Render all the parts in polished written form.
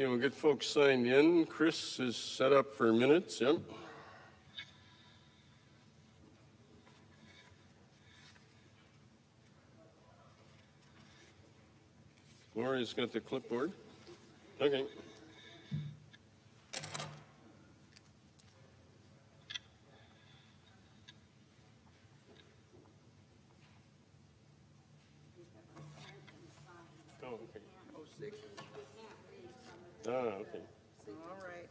Okay, we'll get folks signed in. Chris is set up for minutes, yep. Gloria's got the clipboard. Okay. Oh, okay. Oh, 6. Ah, okay. All right.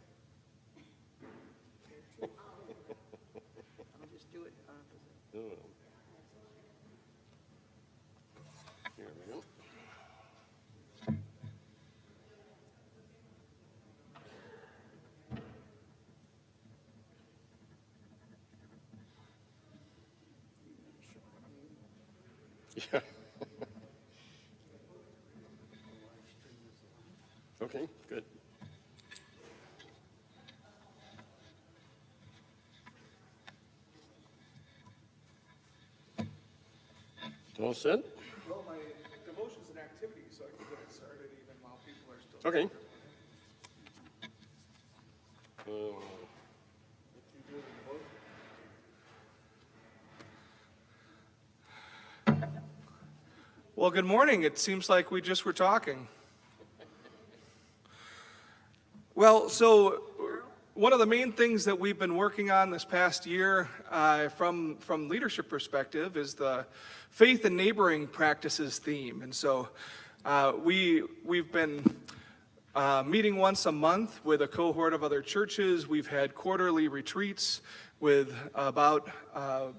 I'll just do it opposite. Oh. Here we go. Yeah. Okay, good. All set? Well, my devotion's an activity, so I can get it started even while people are still. Okay. Well, good morning. It seems like we just were talking. Well, so one of the main things that we've been working on this past year from leadership perspective is the faith and neighboring practices theme. And so we've been meeting once a month with a cohort of other churches. We've had quarterly retreats with about a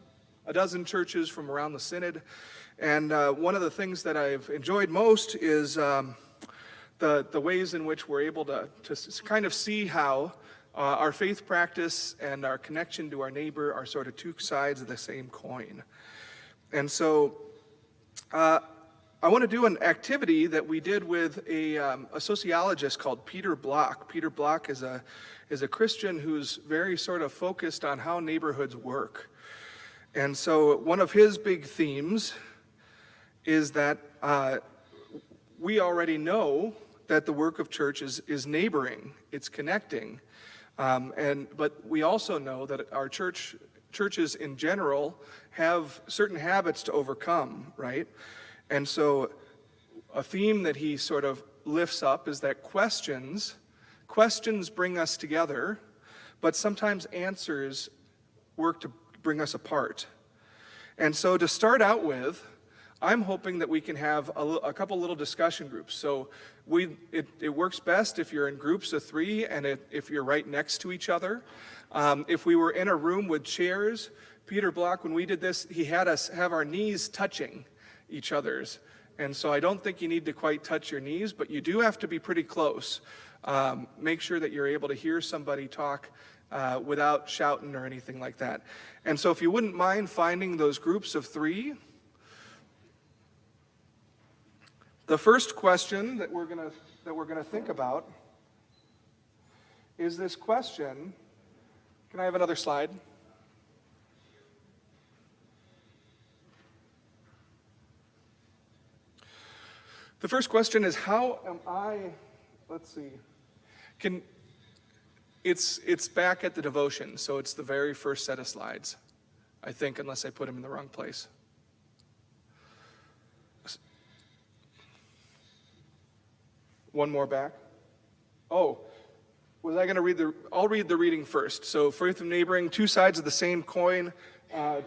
dozen churches from around the synod. And one of the things that I've enjoyed most is the ways in which we're able to kind of see how our faith practice and our connection to our neighbor are sort of two sides of the same coin. And so I want to do an activity that we did with a sociologist called Peter Block. Peter Block is a Christian who's very sort of focused on how neighborhoods work. And so one of his big themes is that we already know that the work of church is neighboring, it's connecting. But we also know that our churches in general have certain habits to overcome, right? And so a theme that he sort of lifts up is that questions bring us together, but sometimes answers work to bring us apart. And so to start out with, I'm hoping that we can have a couple little discussion groups. So it works best if you're in groups of 3 and if you're right next to each other. If we were in a room with chairs, Peter Block, when we did this, he had us have our knees touching each other's. And so I don't think you need to quite touch your knees, but you do have to be pretty close. Make sure that you're able to hear somebody talk without shouting or anything like that. And so if you wouldn't mind finding those groups of 3, the first question that we're gonna think about is this question. Can I have another slide? The first question is, how am I? Let's see. It's back at the devotion, so it's the very first set of slides, I think, unless I put them in the wrong place. One more back. Oh, was I going to read I'll read the reading first. So faith and neighboring, two sides of the same coin,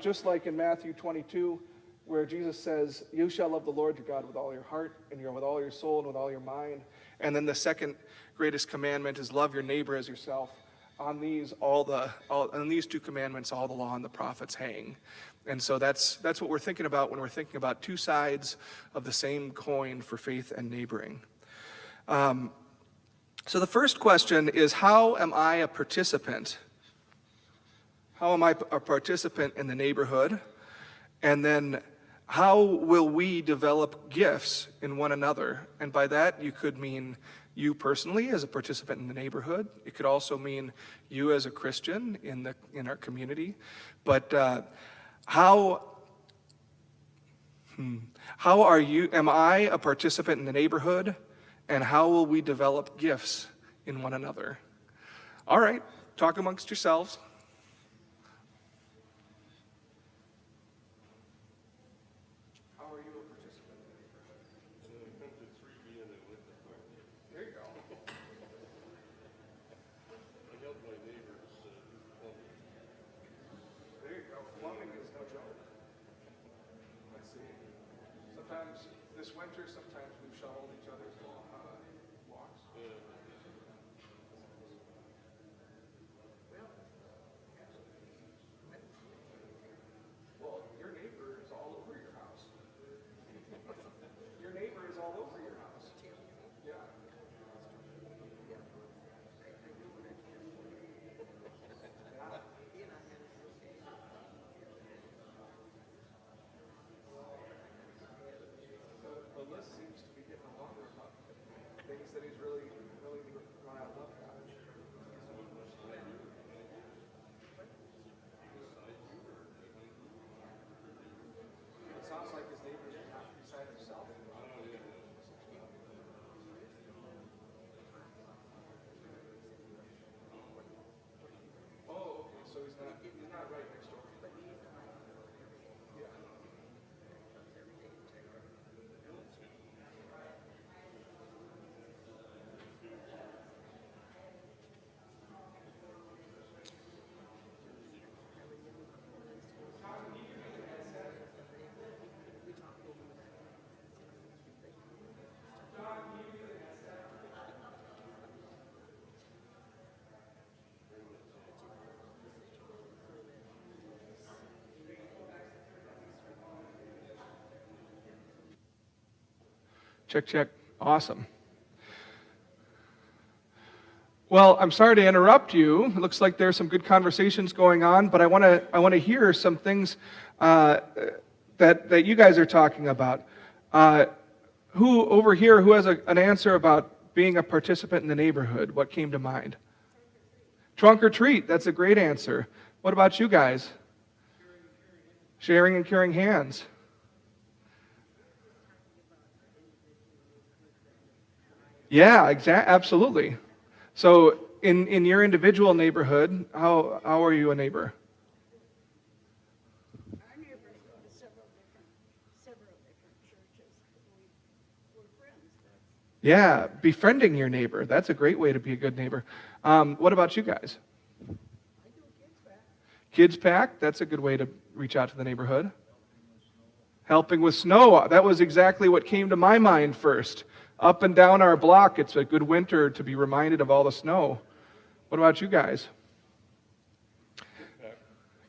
just like in Matthew 22, where Jesus says, you shall love the Lord your God with all your heart, and with all your soul, and with all your mind. And then the second greatest commandment is love your neighbor as yourself. On these, on these 2 commandments, all the law and the prophets hang. And so that's what we're thinking about when we're thinking about two sides of the same coin for faith and neighboring. So the first question is, how am I a participant? How am I a participant in the neighborhood? And then how will we develop gifts in one another? And by that, you could mean you personally as a participant in the neighborhood. It could also mean you as a Christian in our community. But am I a participant in the neighborhood? And how will we develop gifts in one another? All right, talk amongst yourselves. How are you a participant in the neighborhood? There you go. I help my neighbors do plumbing. There you go. Plumbing is no joke. Let's see. Sometimes, this winter, sometimes we've shoveled each other's walks. Well, your neighbor is all over your house. Your neighbor is all over your house. Yeah. The list seems to be getting longer about things that he's really riled up about. It sounds like his neighbor's not beside himself. Oh, okay, so he's not right next door. Yeah. Check, check. Awesome. Well, I'm sorry to interrupt you. It looks like there's some good conversations going on, but I want to hear some things that you guys are talking about. Who over here who has an answer about being a participant in the neighborhood? What came to mind? Trunk or treat. That's a great answer. What about you guys? Sharing and carrying hands. Yeah, absolutely. So in your individual neighborhood, how are you a neighbor? Our neighbors go to several different churches. We're friends. Yeah, befriending your neighbor. That's a great way to be a good neighbor. What about you guys? I do kids back. Kids Pack, that's a good way to reach out to the neighborhood. Helping with snow. That was exactly what came to my mind first. Up and down our block, it's a good winter to be reminded of all the snow. What about you guys?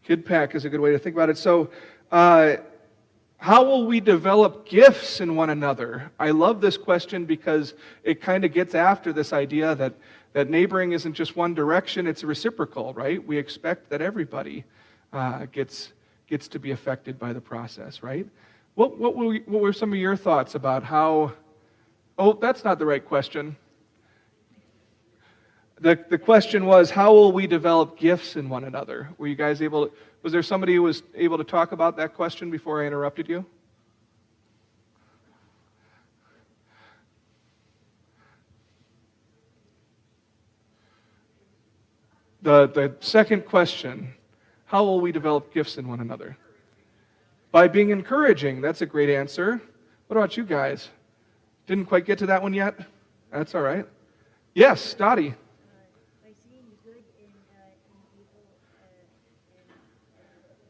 Kid Pack is a good way to think about it. So, how will we develop gifts in one another? I love this question because it kind of gets after this idea that neighboring isn't just one direction, it's reciprocal, right? We expect that everybody gets to be affected by the process, right? What were some of your thoughts about how... Oh, that's not the right question. The question was, how will we develop gifts in one another? Were you guys able to, was there somebody who was able to talk about that question before I interrupted you? The second question, how will we develop gifts in one another? By being encouraging. That's a great answer. What about you guys? Didn't quite get to that one yet? That's all right. Yes, Dottie. By seeing the good in people and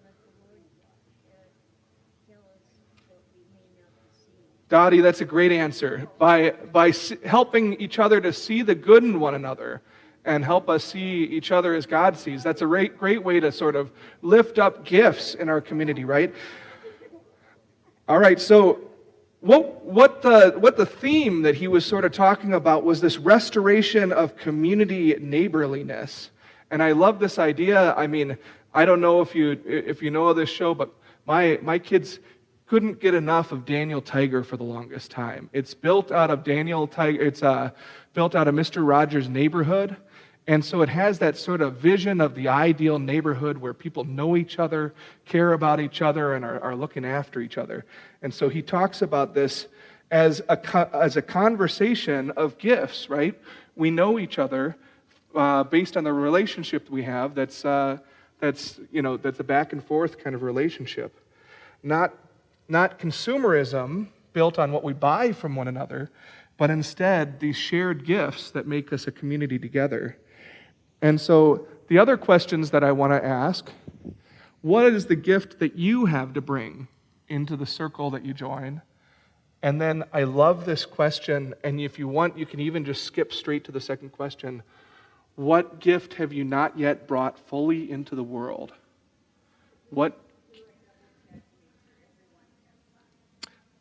let the Lord tell us what we may not see. Dottie, that's a great answer. By helping each other to see the good in one another and help us see each other as God sees. That's a great way to sort of lift up gifts in our community, right? All right, so what the theme that he was sort of talking about was this restoration of community neighborliness. And I love this idea. I mean, I don't know if you know of this show, but my kids couldn't get enough of Daniel Tiger for the longest time. It's built out of Daniel Tiger. It's built out of Mr. Rogers' Neighborhood. And so it has that sort of vision of the ideal neighborhood where people know each other, care about each other, and are looking after each other. And so he talks about this as a conversation of gifts, right? We know each other based on the relationship we have. That's a back and forth kind of relationship. Not consumerism built on what we buy from one another, but instead these shared gifts that make us a community together. And so the other questions that I want to ask, what is the gift that you have to bring into the circle that you join? And then I love this question, and if you want, you can even just skip straight to the second question. What gift have you not yet brought fully into the world?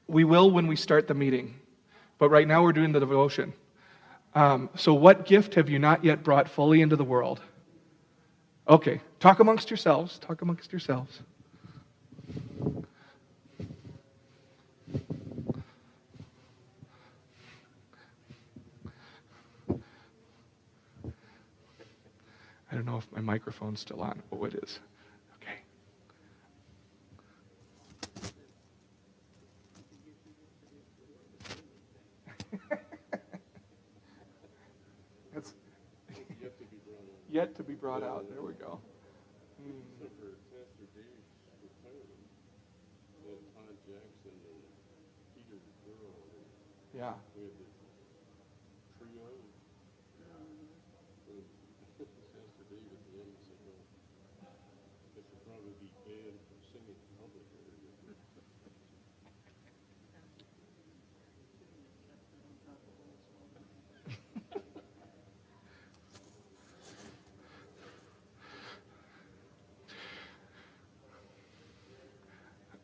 We will when we start the meeting, but right now we're doing the devotion. So what gift have you not yet brought fully into the world? Okay, talk amongst yourselves. I don't know if my microphone's still on. Oh, it is. Okay. That's yet to be brought out. There we go. Except for Pastor Dave's retirement, and Todd Jackson and Peter Girl. Yeah. We had the trio. Pastor Dave at the end said, well, I should probably be banned from singing in public area.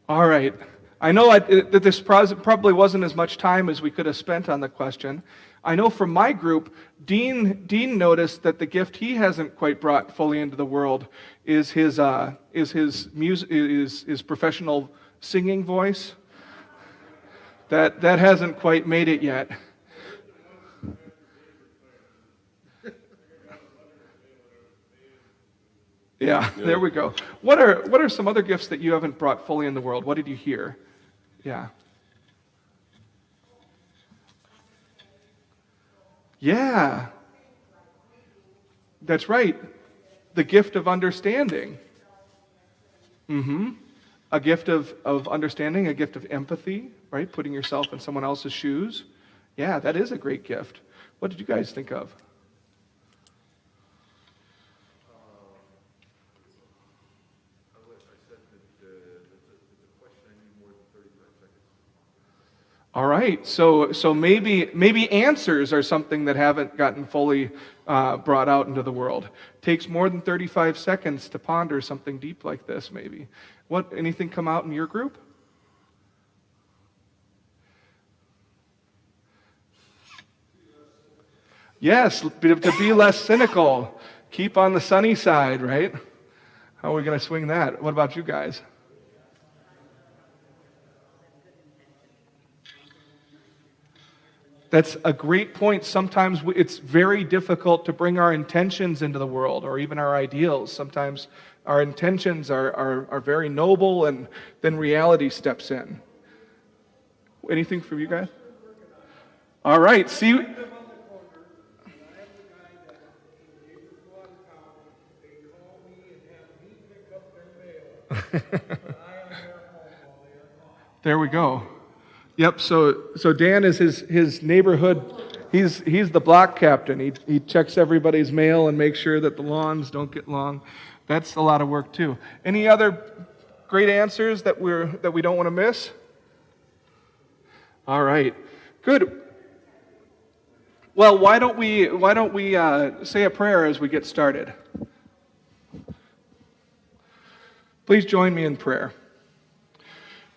All right. I know that this probably wasn't as much time as we could have spent on the question. I know from my group, Dean noticed that the gift he hasn't quite brought fully into the world is his professional singing voice. That hasn't quite made it yet. Yeah, there we go. What are some other gifts that you haven't brought fully in the world? What did you hear? Yeah. Yeah. That's right. The gift of understanding. A gift of understanding, a gift of empathy, right? Putting yourself in someone else's shoes. Yeah, that is a great gift. What did you guys think of? All right, so maybe answers are something that haven't gotten fully brought out into the world. Takes more than 35 seconds to ponder something deep like this, maybe. Anything come out in your group? Yes, to be less cynical. Keep on the sunny side, right? How are we going to swing that? What about you guys? That's a great point. Sometimes it's very difficult to bring our intentions into the world, or even our ideals. Sometimes our intentions are very noble, and then reality steps in. Anything from you guys? All right, see... There we go. Yep, so Dan is his neighborhood, he's the block captain. He checks everybody's mail and makes sure that the lawns don't get long. That's a lot of work too. Any other great answers that we don't want to miss? All right. Good. Well, why don't we say a prayer as we get started? Please join me in prayer.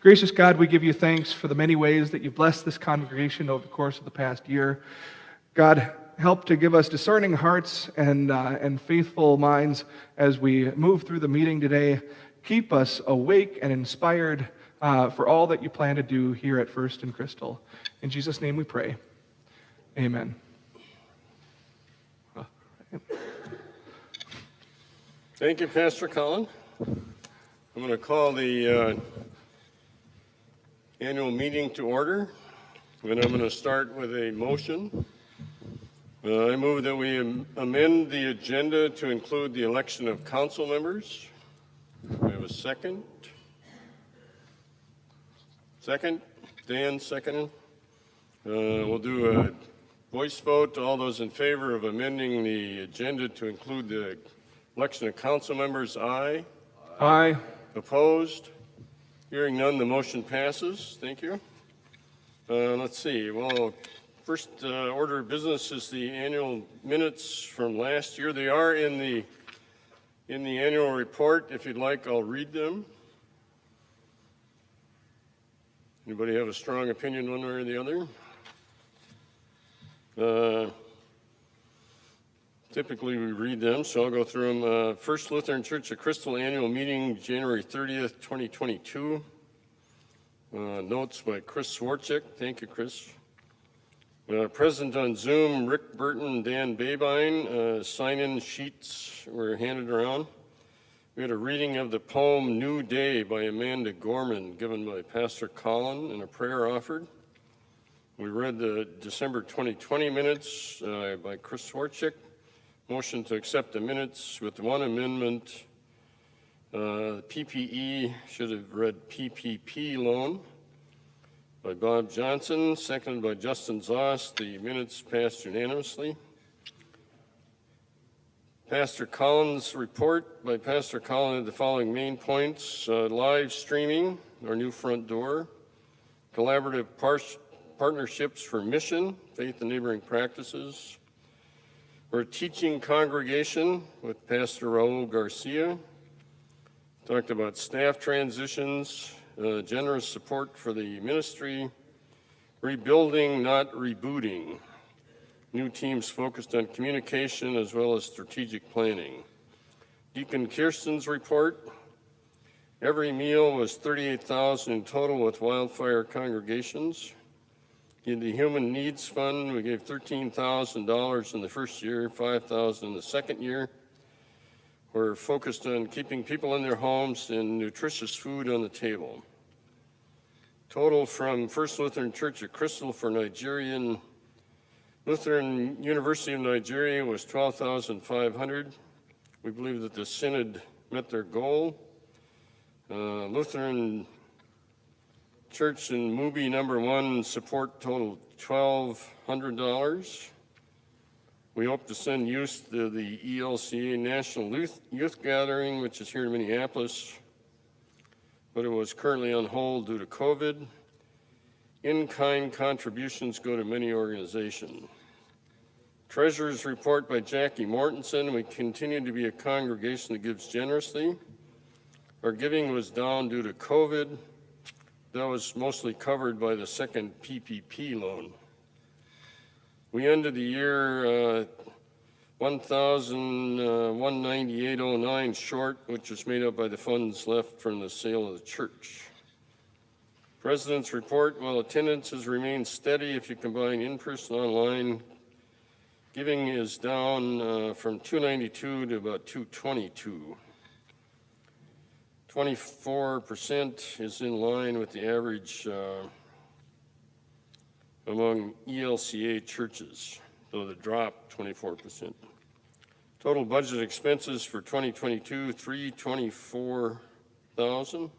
Gracious God, we give you thanks for the many ways that you've blessed this congregation over the course of the past year. God, help to give us discerning hearts and faithful minds as we move through the meeting today. Keep us awake and inspired for all that you plan to do here at First and Crystal. In Jesus' name we pray. Amen. Thank you, Pastor Colin. I'm going to call the annual meeting to order, and I'm going to start with a motion I move that we amend the agenda to include the election of council members. We have a second. Second. Dan, second. We'll do a voice vote. All those in favor of amending the agenda to include the election of council members, aye. Aye. Opposed? Hearing none, the motion passes. Thank you. Let's see. Well, first order of business is the annual minutes from last year. They are in the annual report. If you'd like, I'll read them. Anybody have a strong opinion one way or the other? Typically we read them, so I'll go through them. First Lutheran Church of Crystal Annual Meeting, January 30th, 2022. Notes by Chris Swarczyk. Thank you, Chris. Present on Zoom, Rick Burton, Dan Babine. Sign-in sheets were handed around. We had a reading of the poem New Day by Amanda Gorman, given by Pastor Collin, and a prayer offered. We read the December 2020 minutes by Chris Swarczyk. Motion to accept the minutes with one amendment. PPE should have read PPP loan by Bob Johnson, seconded by Justin Zoss. The minutes passed unanimously. Pastor Collins' report by Pastor Collins had the following main points. Live streaming, our new front door. Collaborative partnerships for mission, faith and neighboring practices. We're a teaching congregation with Pastor Raul Garcia. Talked about staff transitions, generous support for the ministry, rebuilding, not rebooting. New teams focused on communication as well as strategic planning. Deacon Kirsten's report. Every meal was $38,000 in total with wildfire congregations. In the Human Needs Fund, we gave $13,000 in the first year, $5,000 in the second year. We're focused on keeping people in their homes and nutritious food on the table. Total from First Lutheran Church of Crystal for Lutheran University of Nigeria was $12,500. We believe that the synod met their goal. Lutheran Church in Mubi #1 support totaled $1,200. We hope to send youth to the ELCA National Youth Gathering, which is here in Minneapolis, but it was currently on hold due to COVID. In-kind contributions go to many organizations. Treasurer's report by Jackie Mortensen. We continue to be a congregation that gives generously. Our giving was down due to COVID. That was mostly covered by the second PPP loan. We ended the year $1,198.09 short, which was made up by the funds left from the sale of the church. President's report, while attendance has remained steady if you combine in-person and online, giving is down from 292 to about 222. 24% is in line with the average among ELCA churches, so the drop 24%. Total budget expenses for 2022, $324,000.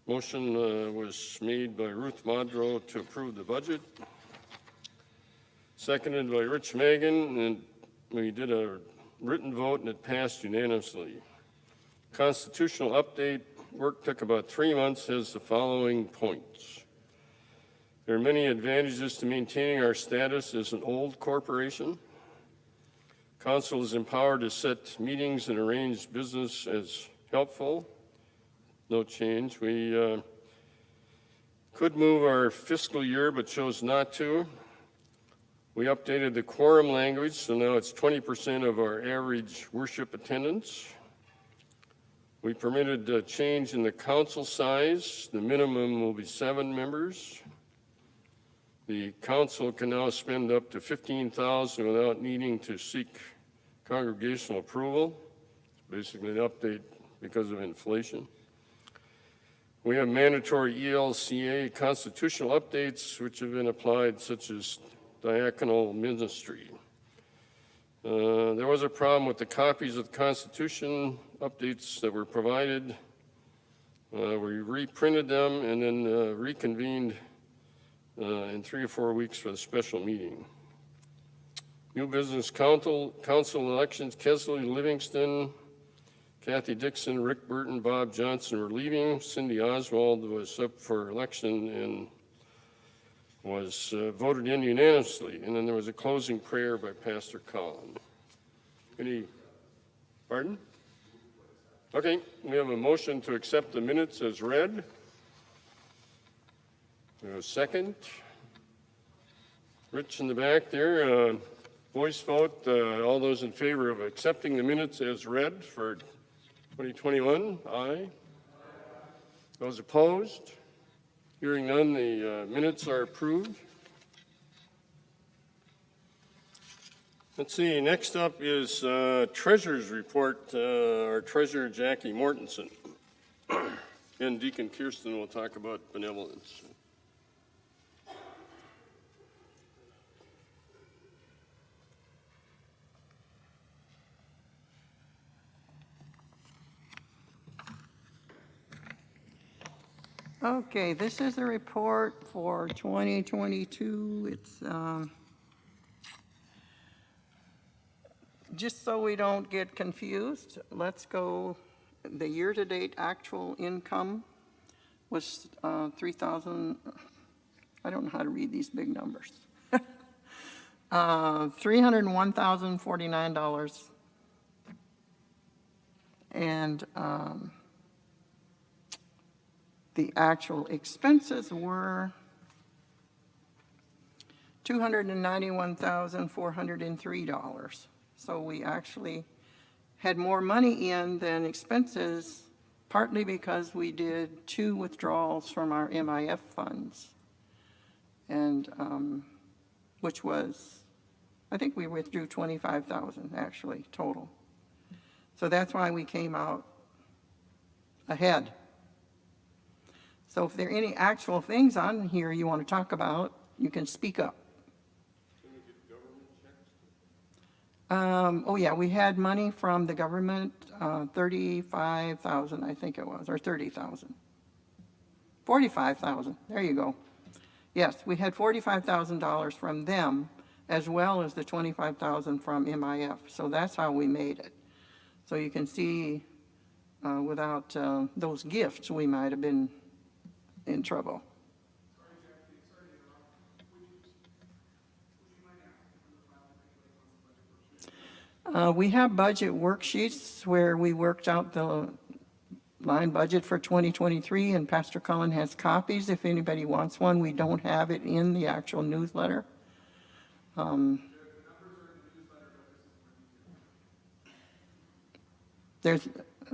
Motion was made by Ruth Madro to approve the budget. Seconded by Rich Magan, and we did a written vote and it passed unanimously. Constitutional update work took about 3 months, has the following points. There are many advantages to maintaining our status as an old corporation. Council is empowered to set meetings and arrange business as helpful. No change. We could move our fiscal year but chose not to. We updated the quorum language, so now it's 20% of our average worship attendance. We permitted a change in the council size. The minimum will be 7 members. The council can now spend up to $15,000 without needing to seek congregational approval. Basically an update because of inflation. We have mandatory ELCA constitutional updates which have been applied, such as diaconal ministry. There was a problem with the copies of the Constitution updates that were provided. We reprinted them and then reconvened in 3 or 4 weeks for the special meeting. New Business Council elections, Kesley Livingston, Kathy Dixon, Rick Burton, Bob Johnson were leaving. Cindy Oswald was up for election and was voted in unanimously. And then there was a closing prayer by Pastor Collin. Pardon? Okay, we have a motion to accept the minutes as read. We have a second. Rich in the back there, voice vote. All those in favor of accepting the minutes as read for 2021, aye. Those opposed? Hearing none, the minutes are approved. Let's see, next up is Treasurer's Report, our Treasurer Jackie Mortensen. And Deacon Kirsten will talk about benevolence. Okay, this is the report for 2022. It's, just so we don't get confused, let's go, the year-to-date actual income was 3,000, I don't know how to read these big numbers. $301,049. And the actual expenses were $291,403. So we actually had more money in than expenses, partly because we did 2 withdrawals from our MIF funds. And which was, I think we withdrew 25,000 actually total. So that's why we came out ahead. So if there are any actual things on here you want to talk about, you can speak up. Oh yeah, we had money from the government, 35,000, I think it was, or 30,000. 45,000, there you go. Yes, we had $45,000 from them, as well as the 25,000 from MIF. So that's how we made it. So you can see, without those gifts, we might have been in trouble. We have budget worksheets where we worked out the line budget for 2023, and Pastor Cullen has copies if anybody wants one. We don't have it in the actual newsletter.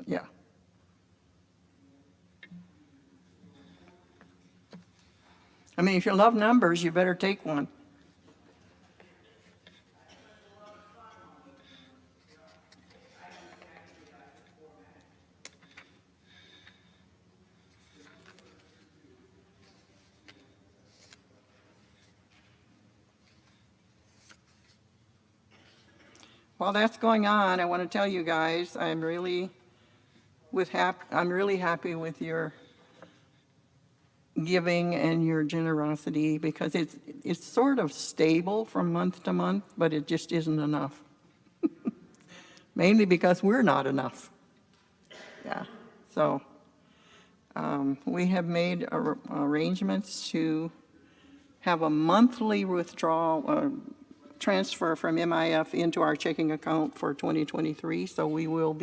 Yeah. I mean, if you love numbers, you better take one. While that's going on, I want to tell you guys, I'm really happy with your giving and your generosity, because it's sort of stable from month to month, but it just isn't enough. Mainly because we're not enough. Yeah. So we have made arrangements to have a monthly withdrawal transfer from MIF into our checking account for 2023. So we will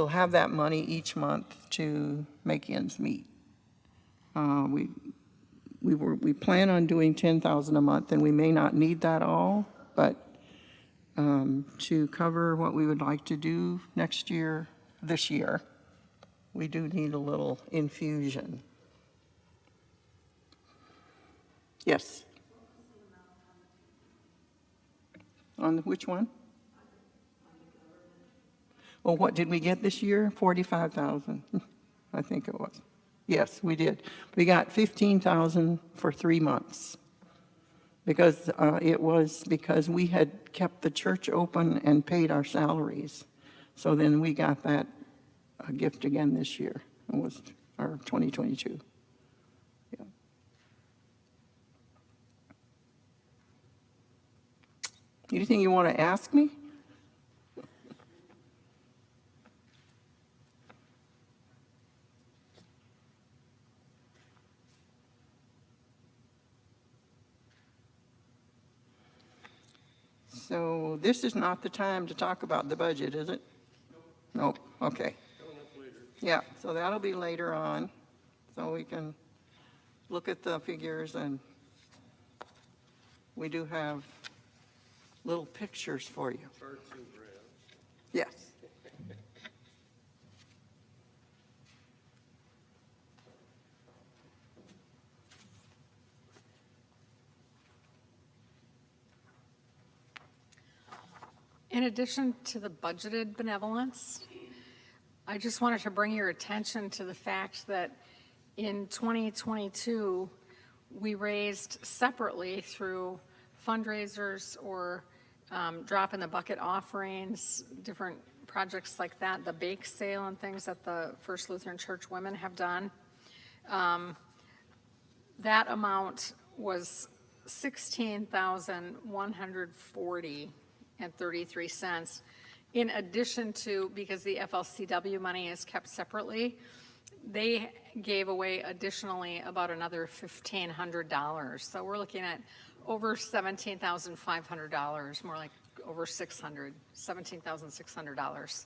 have that money each month to make ends meet. We plan on doing 10,000 a month, and we may not need that all, but to cover what we would like to do this year, we do need a little infusion. Yes. On which one? Well, what did we get this year? 45,000, I think it was. Yes, we did. We got 15,000 for 3 months. because it was because we had kept the church open and paid our salaries. So then we got that gift again this year. It was our 2022. Yeah. Anything you want to ask me? So this is not the time to talk about the budget, is it? Nope, okay. Yeah, so that'll be later on, so we can look at the figures, and we do have little pictures for you. Yes. In addition to the budgeted benevolence, I just wanted to bring your attention to the fact that in 2022, we raised separately through fundraisers or drop in the bucket offerings, different projects like that, the bake sale and things that the First Lutheran Church women have done. That amount was $16,140.33. In addition to, because the FLCW money is kept separately, they gave away additionally about another $1,500. So we're looking at over $17,500, more like over $17,600.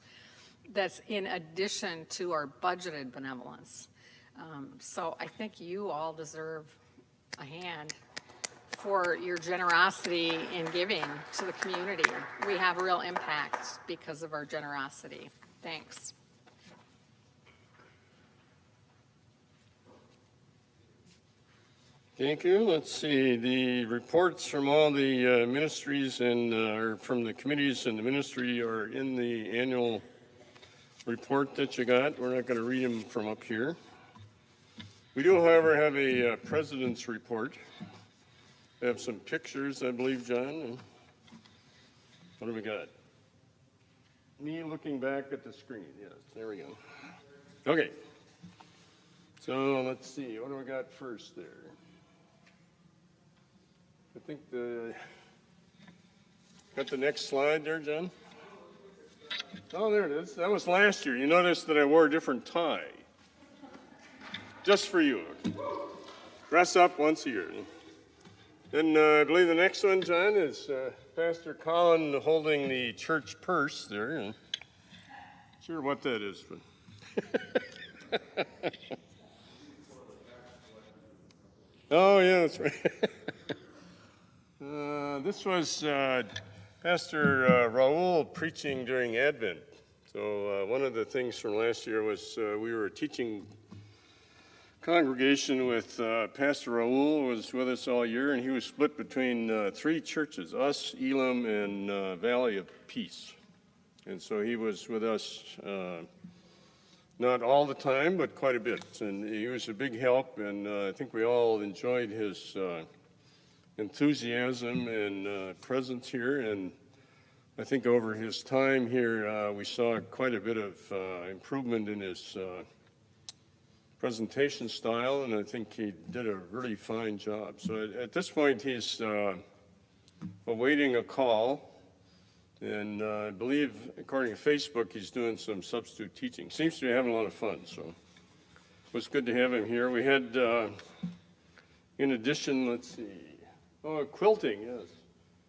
That's in addition to our budgeted benevolence. So I think you all deserve a hand for your generosity in giving to the community. We have real impact because of our generosity. Thanks. Thank you. Let's see, the reports from all the ministries and or from the committees and the ministry are in the annual report that you got. We're not going to read them from up here. We do, however, have a president's report. We have some pictures, I believe, John. And what do we got? Me looking back at the screen. Yes, there we go. Okay. So let's see. What do we got first there? I think got the next slide there, John? Oh, there it is. That was last year. You notice that I wore a different tie. Just for you. Dress up once a year. Then I believe the next one, John, is Pastor Colin holding the church purse there. Not sure what that is, but oh yeah, that's right. This was Pastor Raul preaching during Advent. So one of the things from last year was we were teaching congregation with Pastor Raul was with us all year, and he was split between three churches, us, Elam, and Valley of Peace. And so he was with us not all the time, but quite a bit. And he was a big help, and I think we all enjoyed his enthusiasm and presence here. And I think over his time here, we saw quite a bit of improvement in his presentation style, and I think he did a really fine job. So at this point, he's awaiting a call, and I believe, according to Facebook, he's doing some substitute teaching. Seems to be having a lot of fun, so it was good to have him here. We had, in addition, let's see, quilting, yes.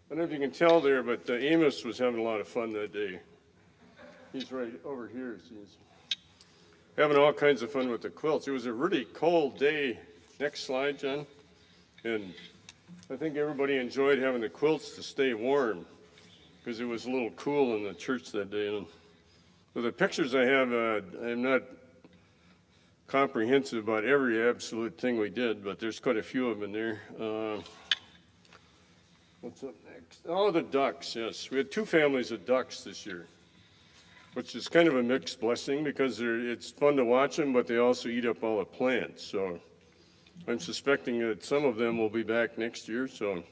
I don't know if you can tell there, but Amos was having a lot of fun that day. He's right over here, it seems. Having all kinds of fun with the quilts. It was a really cold day. Next slide, John. And I think everybody enjoyed having the quilts to stay warm because it was a little cool in the church that day. And with the pictures I have, I'm not comprehensive about every absolute thing we did, but there's quite a few of them in there. What's up next? Oh, the ducks, yes. We had 2 families of ducks this year, which is kind of a mixed blessing because it's fun to watch them, but they also eat up all the plants. So I'm suspecting that some of them will be back next year. So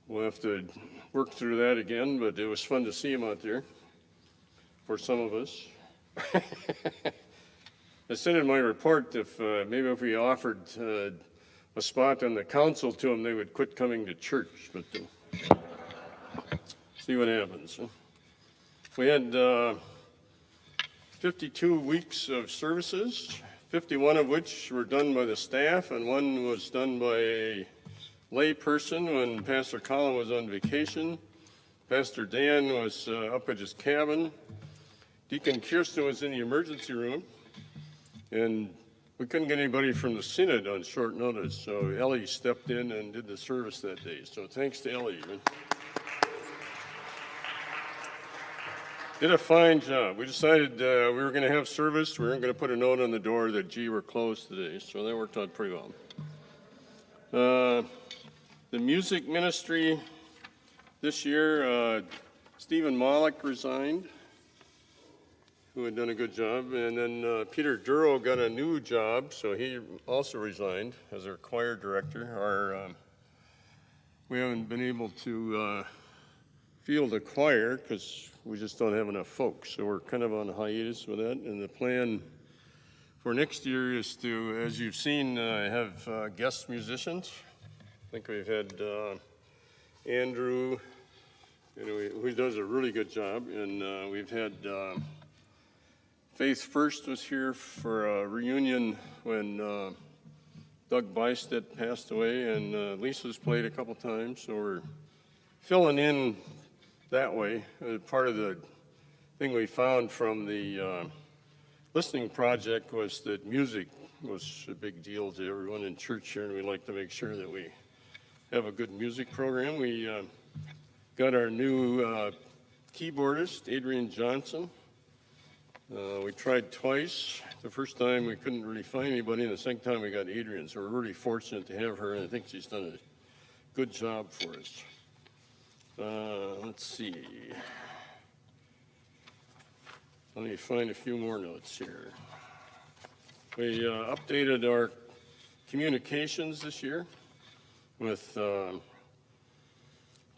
We'll have to work through that again, but it was fun to see him out there for some of us. I said in my report maybe if we offered a spot on the council to them, they would quit coming to church, but see what happens. Huh? We had 52 weeks of services, 51 of which were done by the staff, and one was done by a lay person when Pastor Colin was on vacation. Pastor Dan was up at his cabin. Deacon Kirsten was in the emergency room, and we couldn't get anybody from the synod on short notice, so Ellie stepped in and did the service that day. So thanks to Ellie. Did a fine job. We decided we were going to have service. We weren't going to put a note on the door that, gee, we're closed today. So that worked out pretty well. The music ministry this year, Stephen Mollick resigned, who had done a good job. And then Peter Duro got a new job, so he also resigned as our choir director. We haven't been able to field a choir because we just don't have enough folks. So we're kind of on a hiatus with that. And the plan for next year is to, as you've seen, have guest musicians. I think we've had Andrew, who does a really good job. And we've had Faith First was here for a reunion when Doug Bystedt passed away, and Lisa's played a couple times. So we're filling in that way. Part of the thing we found from the listening project was that music was a big deal to everyone in church here, and we like to make sure that we have a good music program. We got our new keyboardist, Adrian Johnson. We tried twice. The first time we couldn't really find anybody, and the second time we got Adrian, so we're really fortunate to have her, and I think she's done a good job for us. Let's see. Let me find a few more notes here. We updated our communications this year with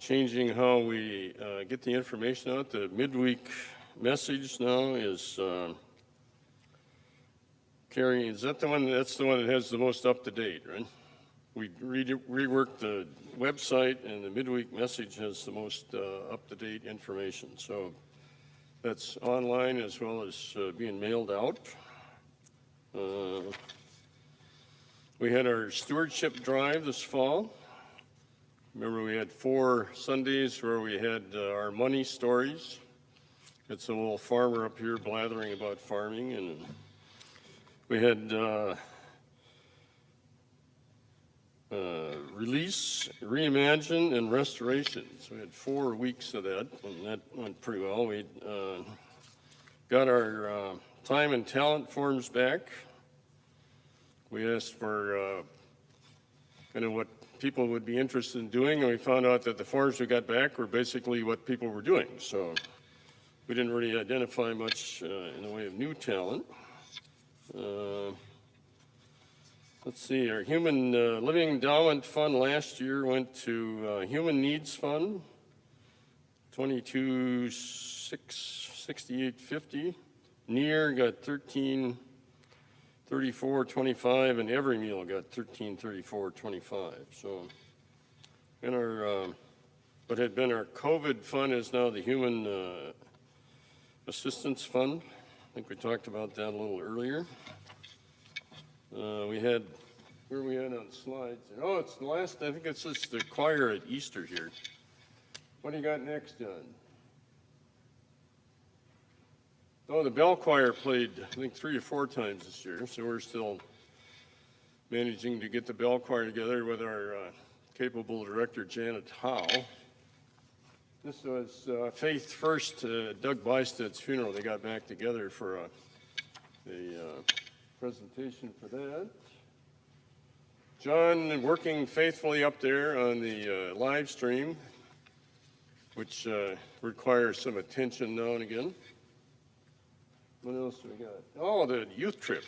changing how we get the information out. The midweek message now is carrying, is that the one? That's the one that has the most up to date, right? We reworked the website, and the midweek message has the most up-to-date information. So that's online as well as being mailed out. We had our stewardship drive this fall. Remember, we had 4 Sundays where we had our money stories. It's a little farmer up here blathering about farming, and we had release, reimagine, and restoration. So we had 4 weeks of that, and that went pretty well. We got our time and talent forms back. We asked for kind of what people would be interested in doing, and we found out that the forms we got back were basically what people were doing. So we didn't really identify much in the way of new talent. Let's see, our Human Living Endowment Fund last year went to Human Needs Fund, 22,668.50. NEAR got 1334.25, and Every Meal got 1334.25. So, and our what had been our COVID fund is now the Human Assistance Fund. I think we talked about that a little earlier. We had, where are we at on slides? Oh, it's the last, I think it's just the choir at Easter here. What do you got next, John? Oh, the bell choir played, I think, 3 or 4 times this year, so we're still managing to get the bell choir together with our capable director, Janet Howe. This was Faith First, Doug Bystedt's funeral. They got back together for a presentation for that. John working faithfully up there on the live stream, which requires some attention now and again. What else do we got? Oh, the youth trip.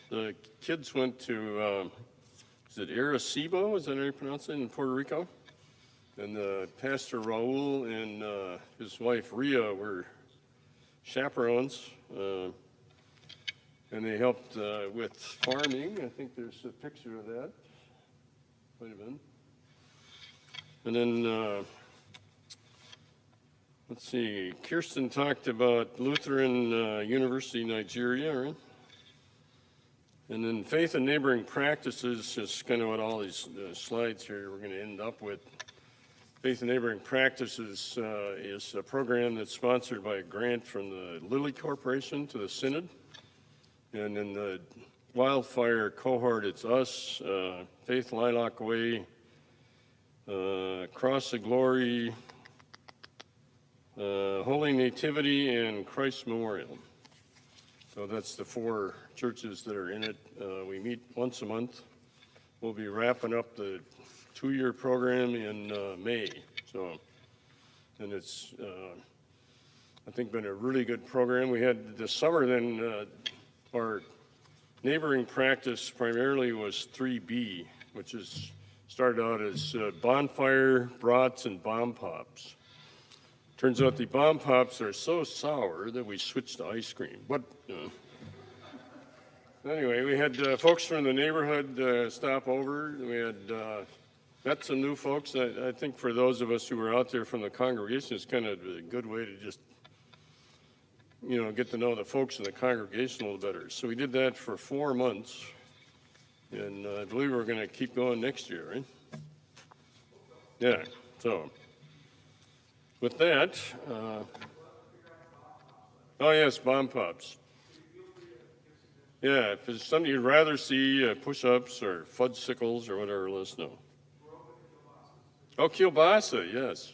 The kids went to, is it Arecibo? Is that how you pronounce it, in Puerto Rico? And Pastor Raul and his wife Rhea were chaperones, and they helped with farming. I think there's a picture of that. Wait a minute. And then, let's see, Kirsten talked about Lutheran University, Nigeria, right? And then faith and neighboring practices is kind of what all these slides here we're going to end up with. Faith and neighboring practices is a program that's sponsored by a grant from the Lilly Corporation to the Synod. And in the wildfire cohort, it's us, Faith Lilac Way, Cross of Glory, Holy Nativity, and Christ Memorial. So that's the 4 churches that are in it. We meet once a month. We'll be wrapping up the 2-year program in May. So, and it's, I think, been a really good program. We had this summer then, our neighboring practice primarily was 3B, which is started out as bonfire, brats, and bomb pops. Turns out the bomb pops are so sour that we switched to ice cream. But anyway, we had folks from the neighborhood stop over. We had met some new folks. I think for those of us who were out there from the congregation, it's kind of a good way to just, get to know the folks in the congregation a little better. So we did that for 4 months, and I believe we're going to keep going next year, right? Yeah, so with that, oh yes, bomb pops. Yeah, if it's something you'd rather see, push-ups or fudgesicles or whatever, let us know. Oh, kielbasa, yes.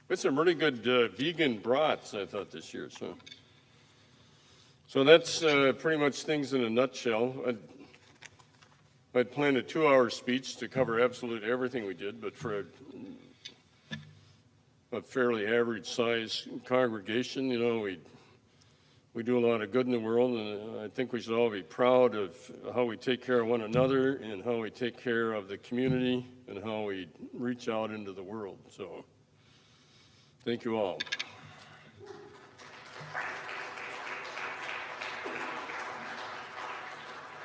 We had some really good vegan brats, I thought, this year. So that's pretty much things in a nutshell. I'd planned a 2-hour speech to cover absolutely everything we did, but for a fairly average-sized congregation, we do a lot of good in the world, and I think we should all be proud of how we take care of one another and how we take care of the community and how we reach out into the world. So, thank you all.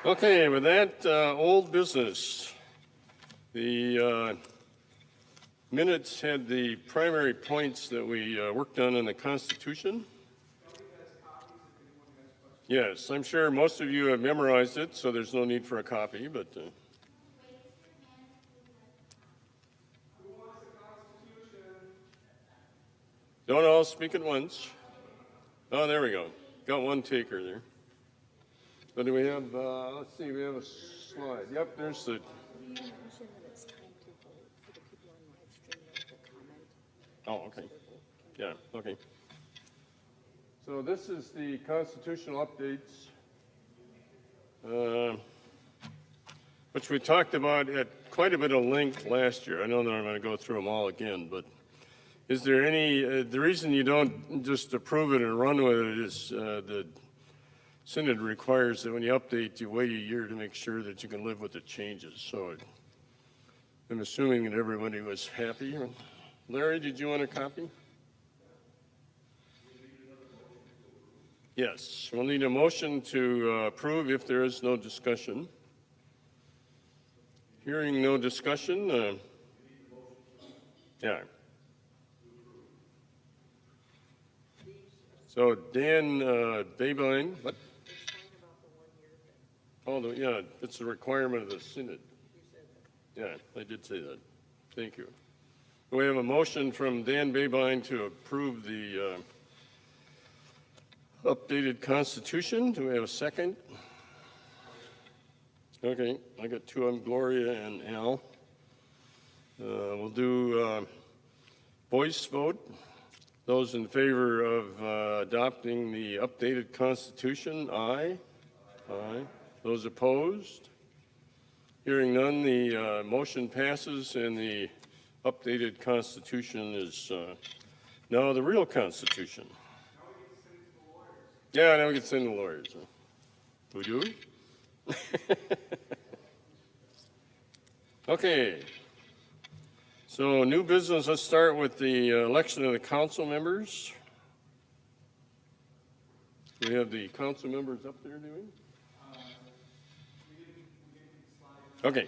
Okay, with that, old business. The minutes had the primary points that we worked on in the Constitution. Yes, I'm sure most of you have memorized it, so there's no need for a copy, but... Don't all speak at once. Oh, there we go. Got one taker there. So do we have, let's see, we have a slide. Yep, there's the... You mentioned that it's time to vote for the people on live stream to comment. Oh, okay. Yeah, okay. So this is the constitutional updates, which we talked about at quite a bit of length last year. I know that I'm going to go through them all again, but is there any, the reason you don't just approve it and run with it is the Synod requires that when you update, you wait a year to make sure that you can live with the changes. So I'm assuming that everybody was happy. Larry, did you want a copy? Yes, we'll need a motion to approve if there is no discussion. Hearing no discussion, yeah. So Dan Babine, what? Oh, yeah, it's a requirement of the Synod. Yeah, I did say that. Thank you. We have a motion from Dan Babine to approve the updated Constitution. Do we have a second? Okay, I got 2 of them, Gloria and Al. We'll do voice vote. Those in favor of adopting the updated Constitution, aye. Aye. Those opposed? Hearing none, the motion passes and the updated Constitution is now the real Constitution. Yeah, now we can send the lawyers. We do? Okay. So new business, let's start with the election of the council members. We have the council members up there, do we? Okay.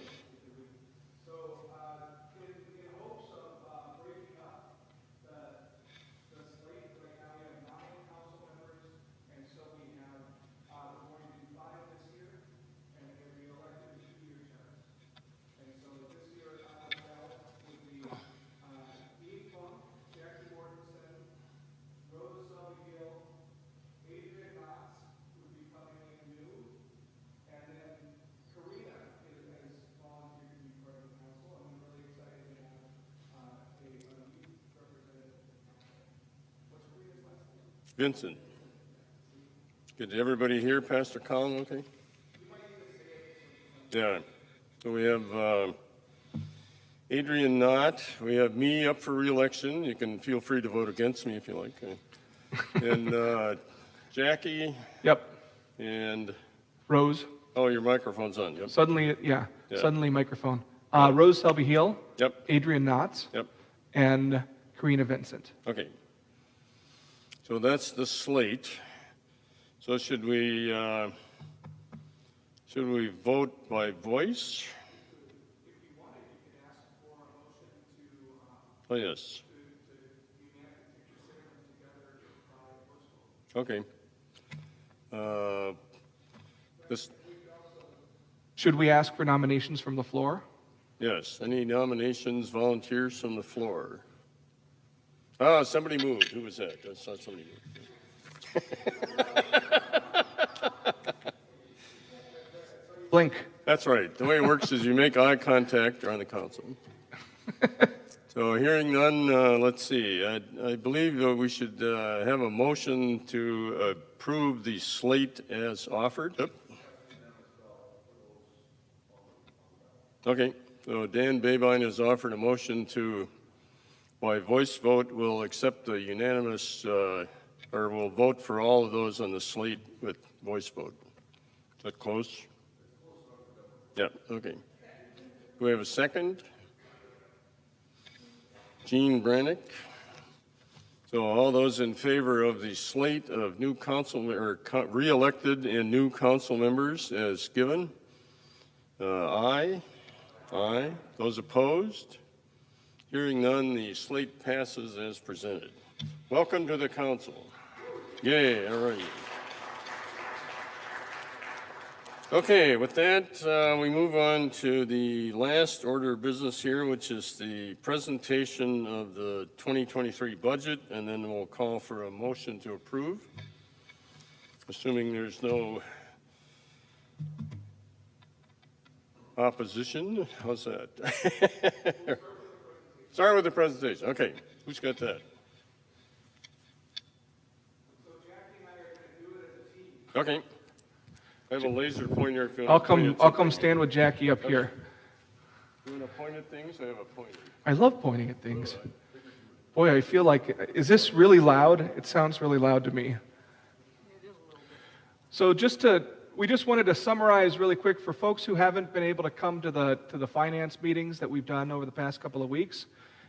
Vincent. Did everybody hear Pastor Collin okay? Yeah. So we have Adrian Knott. We have me up for re-election. You can feel free to vote against me if you like. And Jackie Yep. and, Rose. oh, your microphone's on. Yep. Suddenly, Yeah. suddenly microphone. Rose Selby Heel. Yep. Adrian Knotts. Yep. And Karina Vincent. Okay. So that's the slate. So should we vote by voice? Oh, yes. Okay. This, Should we ask for nominations from the floor? yes, any nominations, volunteers from the floor? Ah, somebody moved. Who was that? I saw somebody move. Blink. That's right. The way it works is you make eye contact on the council. So hearing none, let's see. I believe we should have a motion to approve the slate as offered. Yep. Okay. So Dan Babine has offered a motion to, by voice vote, will accept the unanimous, or will vote for all of those on the slate with voice vote. Is that close? Yeah, okay. Do we have a second? Jean Brannick. So all those in favor of the slate of new council, or re-elected and new council members as given? Aye. Aye. Those opposed? Hearing none, the slate passes as presented. Welcome to the council. Yay, all right. Okay, with that, we move on to the last order of business here, which is the presentation of the 2023 budget, and then we'll call for a motion to approve, assuming there's no opposition. How's that? Start with the presentation. Okay, who's got that? Okay. I have a laser pointer if you want to point at I'll come something. stand with Jackie up here. You want to point at things? I have a pointer. I love pointing at things. Boy, I feel like, is this really loud? It sounds really loud to me. So we just wanted to summarize really quick for folks who haven't been able to come to the finance meetings that we've done over the past couple of weeks.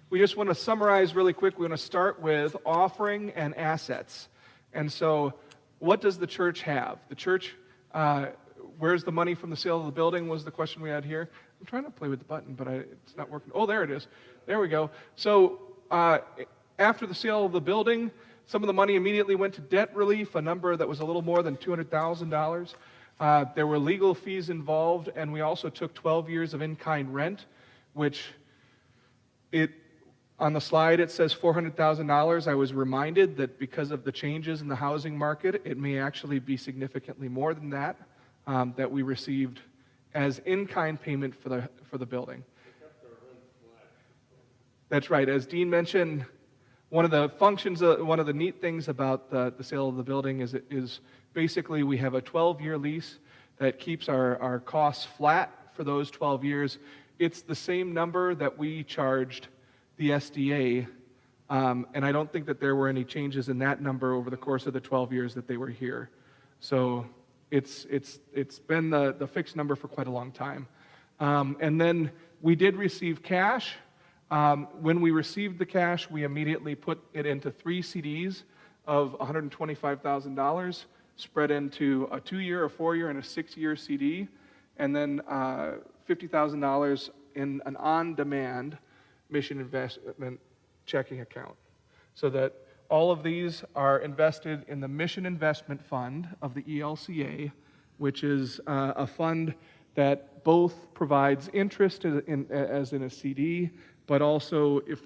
We just want to summarize really quick. We want to start with offering and assets. And so what does the church have? The church, where's the money from the sale of the building was the question we had here. I'm trying to play with the button, but it's not working. Oh, there it is. There we go. So after the sale of the building, some of the money immediately went to debt relief, a number that was a little more than $200,000. There were legal fees involved, and we also took 12 years of in-kind rent, which on the slide it says $400,000. I was reminded that because of the changes in the housing market, it may actually be significantly more than that, that we received as in-kind payment for the building. That's right. As Dean mentioned, one of the functions, one of the neat things about the sale of the building is basically we have a 12-year lease that keeps our costs flat for those 12 years. It's the same number that we charged the SDA, and I don't think that there were any changes in that number over the course of the 12 years that they were here. So it's been the fixed number for quite a long time. And then we did receive cash When we received the cash, we immediately put it into 3 CDs of $125,000, spread into a 2-year, a 4-year, and a 6-year CD, and then $50,000 in an on-demand mission investment checking account, so that all of these are invested in the Mission Investment Fund of the ELCA, which is a fund that both provides interest as in a CD, but also if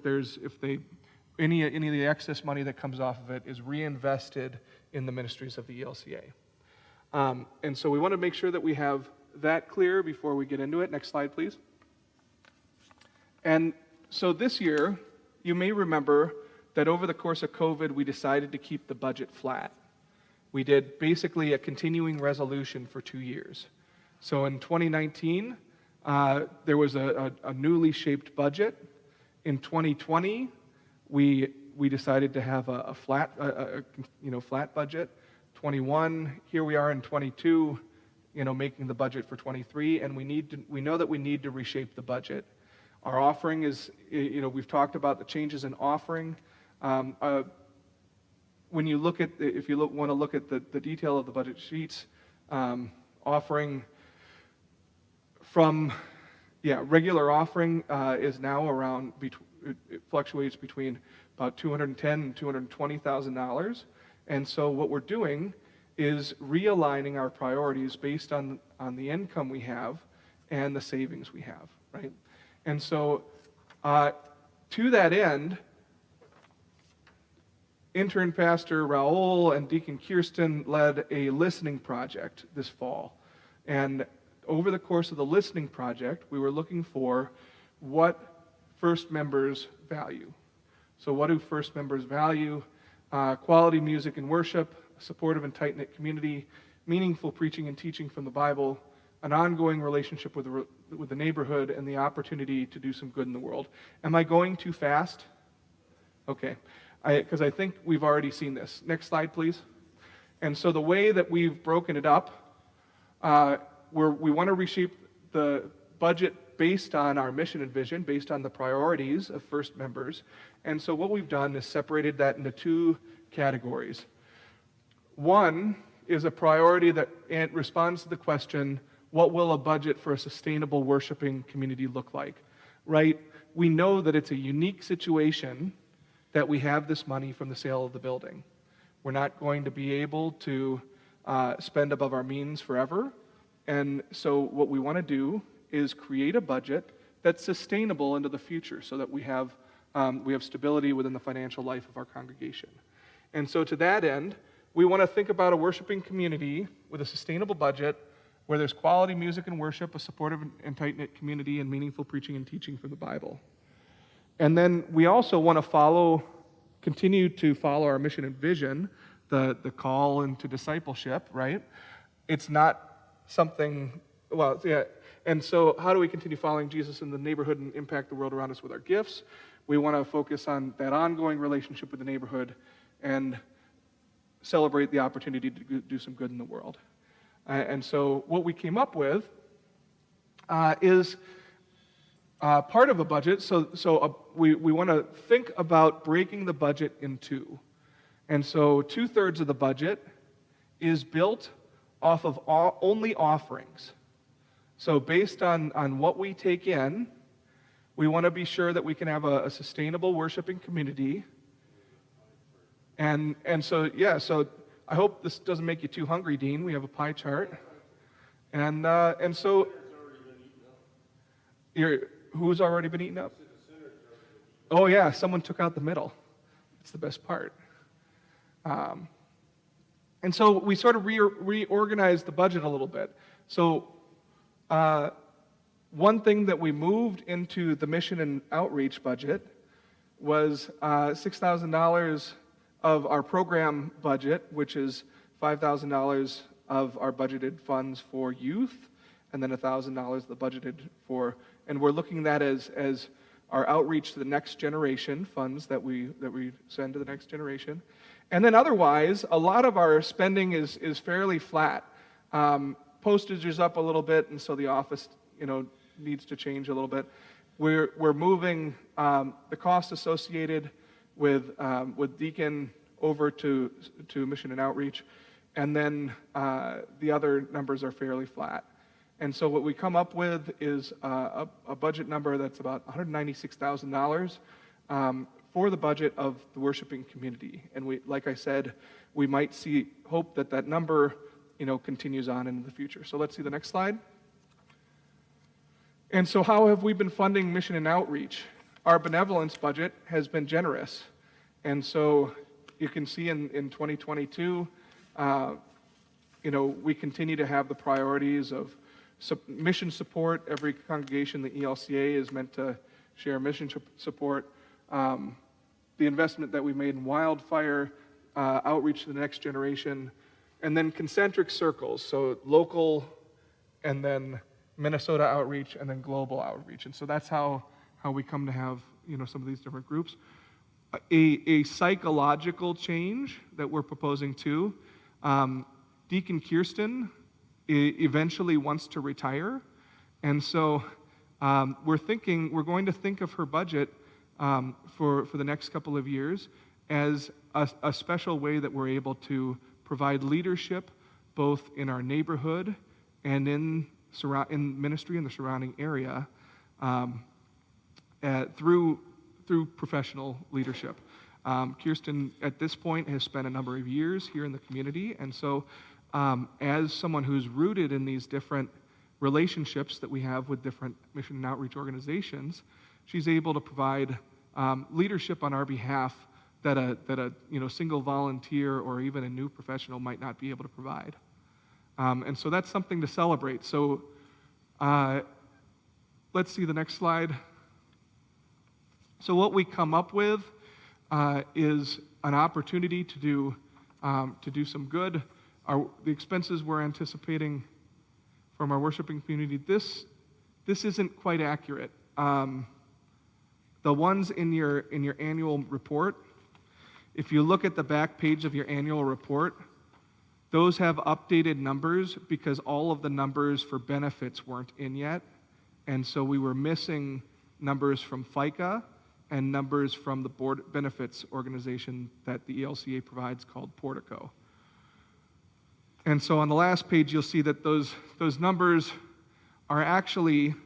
any of the excess money that comes off of it is reinvested in the ministries of the ELCA. And so we want to make sure that we have that clear before we get into it. Next slide, please. And so this year, you may remember that over the course of COVID, we decided to keep the budget flat. We did basically a continuing resolution for 2 years. So in 2019, there was a newly shaped budget. In 2020, we decided to have a flat, flat budget. 21, here we are in 22, making the budget for 23, and we know that we need to reshape the budget. Our offering is, we've talked about the changes in offering. When you look at, want to look at the detail of the budget sheets, offering from, regular offering is now around, it fluctuates between about $210,000 and $220,000. And so what we're doing is realigning our priorities based on the income we have and the savings we have, right? And so to that end, intern pastor Raul and Deacon Kirsten led a listening project this fall. And over the course of the listening project, we were looking for what First members value. So what do First members value? Quality music and worship, a supportive and tight-knit community, meaningful preaching and teaching from the Bible, an ongoing relationship with the neighborhood, and the opportunity to do some good in the world. Am I going too fast? Okay, because I think we've already seen this. Next slide, please. And so the way that we've broken it up, we want to reshape the budget based on our mission and vision, based on the priorities of First members. And so what we've done is separated that into 2 categories. One is a priority that responds to the question, what will a budget for a sustainable worshiping community look like? Right? We know that it's a unique situation that we have this money from the sale of the building. We're not going to be able to spend above our means forever. And so what we want to do is create a budget that's sustainable into the future so that we have stability within the financial life of our congregation. And so to that end, we want to think about a worshiping community with a sustainable budget where there's quality music and worship, a supportive and tight-knit community, and meaningful preaching and teaching from the Bible. And then we also want to continue to follow our mission and vision, the call into discipleship, right? It's not something, and so how do we continue following Jesus in the neighborhood and impact the world around us with our gifts? We want to focus on that ongoing relationship with the neighborhood and celebrate the opportunity to do some good in the world. And so what we came up with is part of a budget. So we want to think about breaking the budget in 2. And so 2/3 of the budget is built off of only offerings. So based on what we take in, we want to be sure that we can have a sustainable worshiping community. And so I hope this doesn't make you too hungry, Dean. We have a pie chart. And so who's already been eaten up? Oh yeah, someone took out the middle. That's the best part. And so we sort of reorganized the budget a little bit. So one thing that we moved into the mission and outreach budget was $6,000 of our program budget, which is $5,000 of our budgeted funds for youth, and then $1,000 the budgeted for, and we're looking at that as our outreach to the next generation funds that we send to the next generation. And then otherwise, a lot of our spending is fairly flat. Postage is up a little bit, and so the office, needs to change a little bit. we're moving the cost associated with Deacon over to Mission and Outreach, and then the other numbers are fairly flat. And so what we come up with is a budget number that's about $196,000 for the budget of the worshiping community. And we, like I said, we might hope that that number, continues on into the future. So let's see the next slide. And so how have we been funding Mission and Outreach? Our benevolence budget has been generous. And so you can see in 2022, we continue to have the priorities of mission support. Every congregation, the ELCA, is meant to share mission support. The investment that we made in wildfire, outreach to the next generation, and then concentric circles, so local, and then Minnesota outreach, and then global outreach. And so that's how we come to have some of these different groups. A psychological change that we're proposing too. Deacon Kirsten eventually wants to retire, and so we're going to think of her budget for the next couple of years as a special way that we're able to provide leadership both in our neighborhood and in ministry in the surrounding area through professional leadership. Kirsten, at this point, has spent a number of years here in the community, and so as someone who's rooted in these different relationships that we have with different mission and outreach organizations, she's able to provide leadership on our behalf that a single volunteer or even a new professional might not be able to provide. And so that's something to celebrate. So let's see the next slide. So what we come up with is an opportunity to do some good. The expenses we're anticipating from our worshiping community, this isn't quite accurate. The ones in your annual report, if you look at the back page of your annual report, those have updated numbers because all of the numbers for benefits weren't in yet. And so we were missing numbers from FICA and numbers from the board benefits organization that the ELCA provides called Portico. And so on the last page, you'll see that those numbers are actually,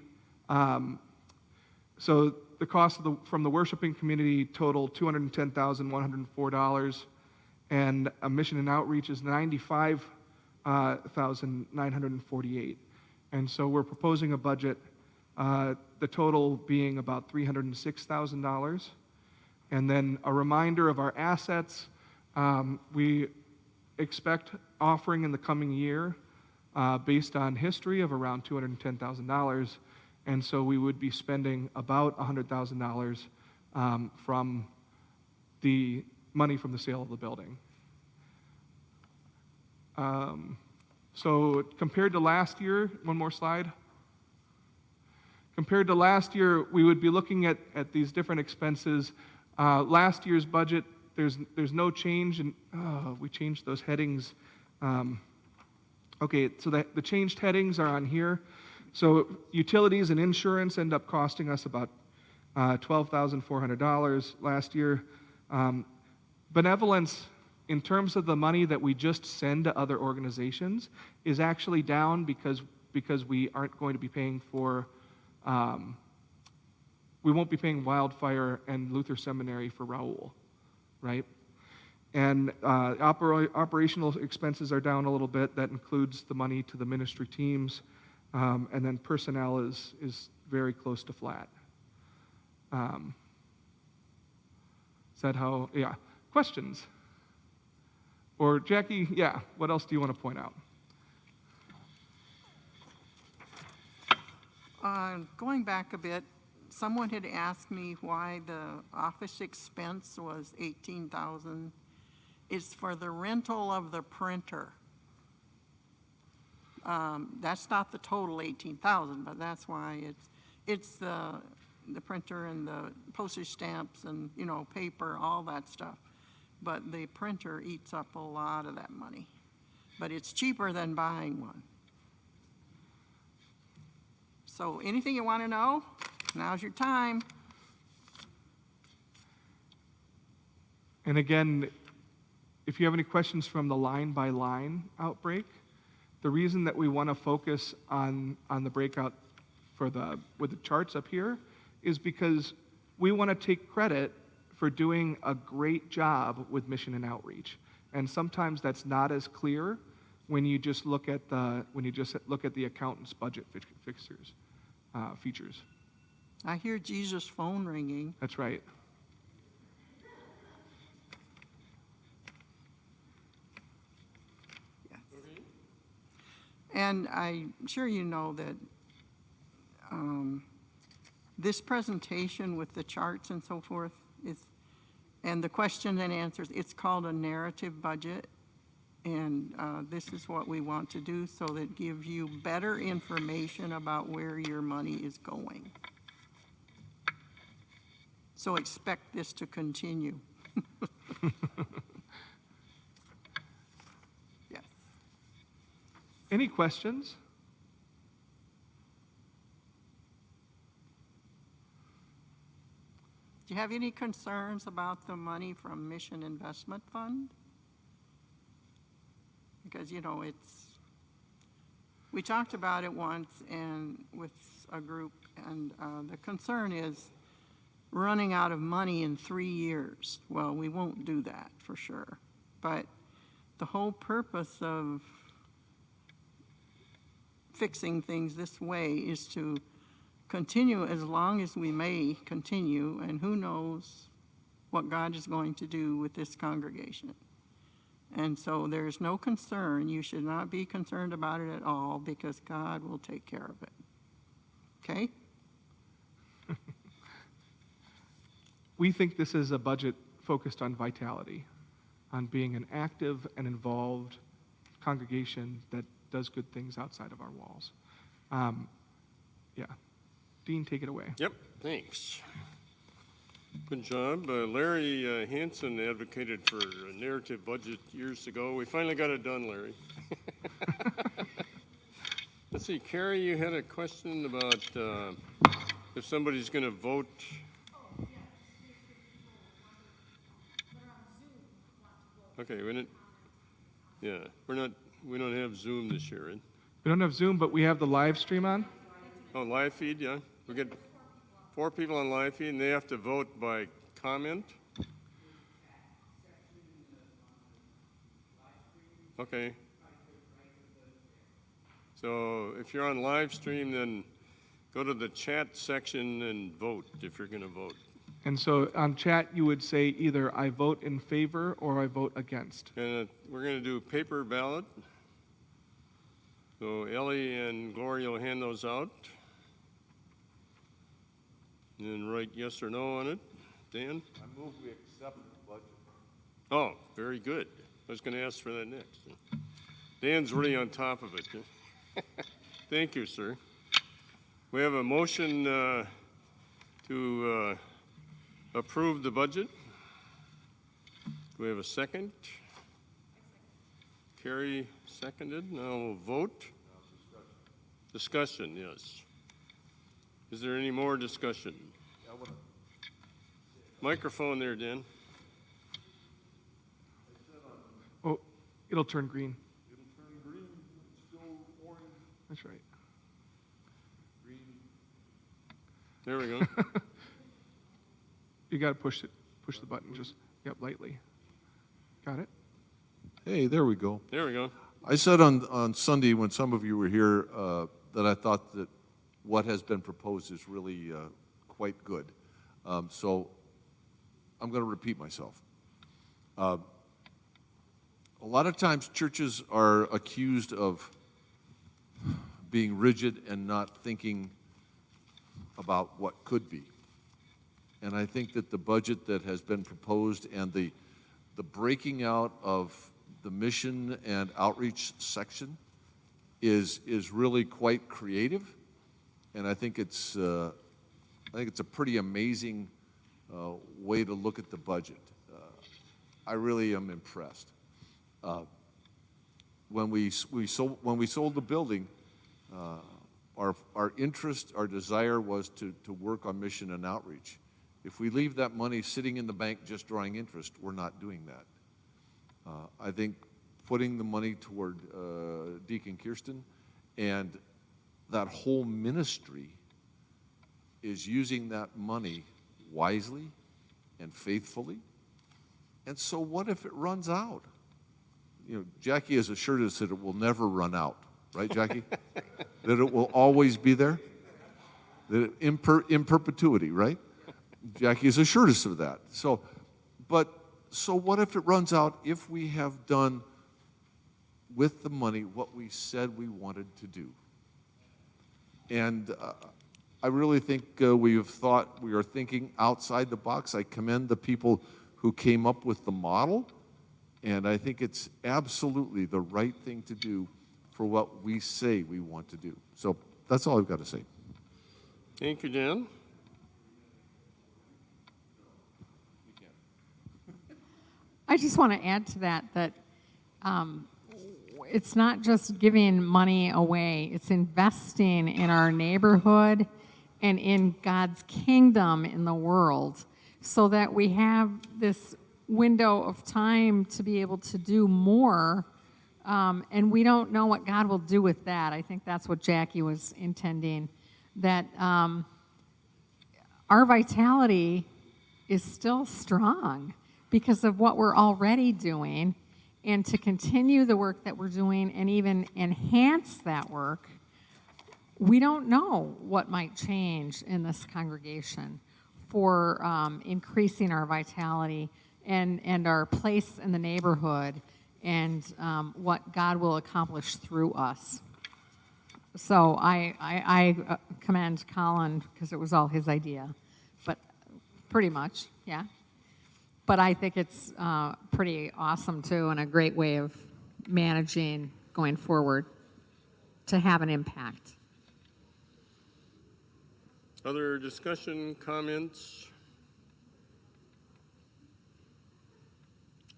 so the cost from the worshiping community total $210,104, and a mission and outreach is $95,948. And so we're proposing a budget, the total being about $306,000. And then a reminder of our assets, we expect offering in the coming year based on history of around $210,000. And so we would be spending about $100,000 from the money from the sale of the building. So compared to last year, one more slide. Compared to last year, we would be looking at these different expenses. Last year's budget, there's no change, and we changed those headings. Okay, so the changed headings are on here. So utilities and insurance end up costing us about $12,400 last year. Benevolence, in terms of the money that we just send to other organizations, is actually down because we aren't going to be paying for, we won't be paying Wildfire and Luther Seminary for Raul, right? And operational expenses are down a little bit. That includes the money to the ministry teams. And then personnel is very close to flat. Is that how, yeah. Questions? Or Jackie, yeah, what else do you want to point out? Going back a bit, someone had asked me why the office expense was $18,000. It's for the rental of the printer. That's not the total $18,000, but that's why it's the printer and the postage stamps and paper, all that stuff. But the printer eats up a lot of that money. But it's cheaper than buying one. So anything you want to know? Now's your time. And again, if you have any questions from the line-by-line outbreak, the reason that we want to focus on the breakout with the charts up here is because we want to take credit for doing a great job with mission and outreach. And sometimes that's not as clear when you just look at the accountant's budget features. I hear Jesus' phone ringing. That's right. Yes. And I'm sure you know that this presentation with the charts and so forth and the questions and answers, it's called a narrative budget. And this is what we want to do so that it gives you better information about where your money is going. So expect this to continue. Yes. Any questions? Do you have any concerns about the money from Mission Investment Fund? Because, we talked about it once and with a group, and the concern is running out of money in 3 years. Well, we won't do that for sure. But the whole purpose of fixing things this way is to continue as long as we may continue, and who knows what God is going to do with this congregation. And so there's no concern. You should not be concerned about it at all because God will take care of it. Okay? We think this is a budget focused on vitality, on being an active and involved congregation that does good things outside of our walls. Yeah. Dean, take it away. Yep, thanks. Good job. Larry Hanson advocated for a narrative budget years ago. We finally got it done, Larry. Let's see, Carrie, you had a question about if somebody's going to vote. Okay, we don't have Zoom this year, right? We don't have Zoom, but we have the live stream on. Oh, live feed, yeah. We get 4 people on live feed, and they have to vote by comment. Okay. So if you're on live stream, then go to the chat section and vote if you're going to vote. And so on chat, you would say either I vote in favor or I vote against. And we're going to do paper ballot. So Ellie and Gloria will hand those out. And then write yes or no on it. Dan? I move we accept the budget. Oh, very good. I was going to ask for that next. Dan's really on top of it. Thank you, sir. We have a motion to approve the budget. Do we have a second? Carrie seconded. Now we'll vote. Discussion, yes. Is there any more discussion? Microphone there, Dan. Oh, it'll turn green. It'll turn green, it's still orange. That's right. Green. There we go. You got to push the button just, lightly. Got it? Hey, there we go. There we go. I said on Sunday when some of you were here that I thought that what has been proposed is really quite good. So I'm going to repeat myself. A lot of times churches are accused of being rigid and not thinking about what could be. And I think that the budget that has been proposed and the breaking out of the mission and outreach section is really quite creative, and I think it's a pretty amazing way to look at the budget. I really am impressed. When we sold the building, our interest, our desire was to work on mission and outreach. If we leave that money sitting in the bank just drawing interest, we're not doing that. I think putting the money toward Deacon Kirsten and that whole ministry is using that money wisely and faithfully. And so what if it runs out? You know, Jackie has assured us that it will never run out, right, Jackie? That it will always be there? That it, in perpetuity, right? Jackie has assured us of that. So what if it runs out if we have done with the money what we said we wanted to do? And I really think we are thinking outside the box. I commend the people who came up with the model, and I think it's absolutely the right thing to do for what we say we want to do. So that's all I've got to say. Thank you, Dan. I just want to add to that it's not just giving money away, it's investing in our neighborhood and in God's kingdom in the world so that we have this window of time to be able to do more, and we don't know what God will do with that. I think that's what Jackie was intending, that our vitality is still strong because of what we're already doing, and to continue the work that we're doing and even enhance that work, we don't know what might change in this congregation for increasing our vitality and our place in the neighborhood and what God will accomplish through us. So I commend Colin because it was all his idea, but pretty much, yeah. But I think it's pretty awesome, too, and a great way of managing going forward to have an impact. Other discussion, comments?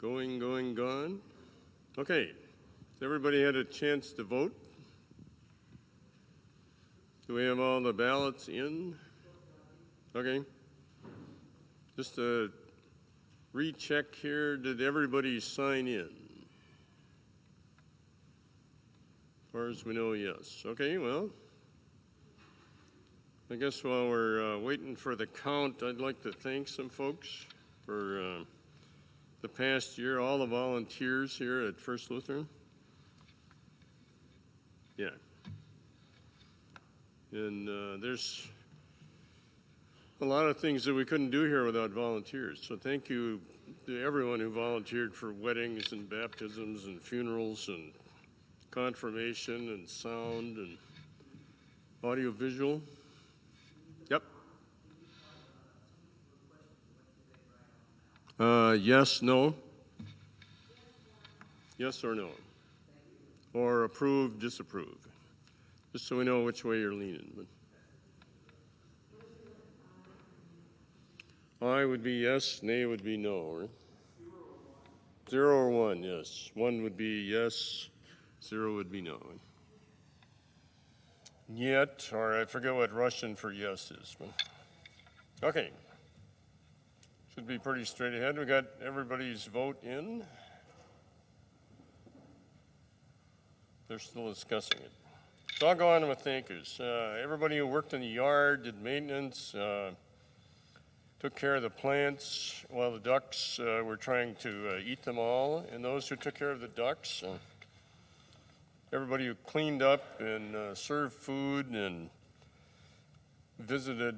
Going, gone? Okay. Has everybody had a chance to vote? Do we have all the ballots in? Okay. Just a recheck here, did everybody sign in? As far as we know, yes. Okay, well, I guess while we're waiting for the count, I'd like to thank some folks for the past year, all the volunteers here at First Lutheran. Yeah. And there's a lot of things that we couldn't do here without volunteers. So thank you to everyone who volunteered for weddings and baptisms and funerals and confirmation and sound and audiovisual. Yep. Yes, no. Yes or no. Or approve, disapprove. Just so we know which way you're leaning. But I would be yes, nay would be no, right? 0 or 1, yes. 1 would be yes, 0 would be no. Yet, or I forget what Russian for yes is. But okay. Should be pretty straight ahead. We got everybody's vote in. They're still discussing it. So I'll go on with thank yous. Everybody who worked in the yard, did maintenance, took care of the plants while the ducks were trying to eat them all, and those who took care of the ducks, everybody who cleaned up and served food and visited,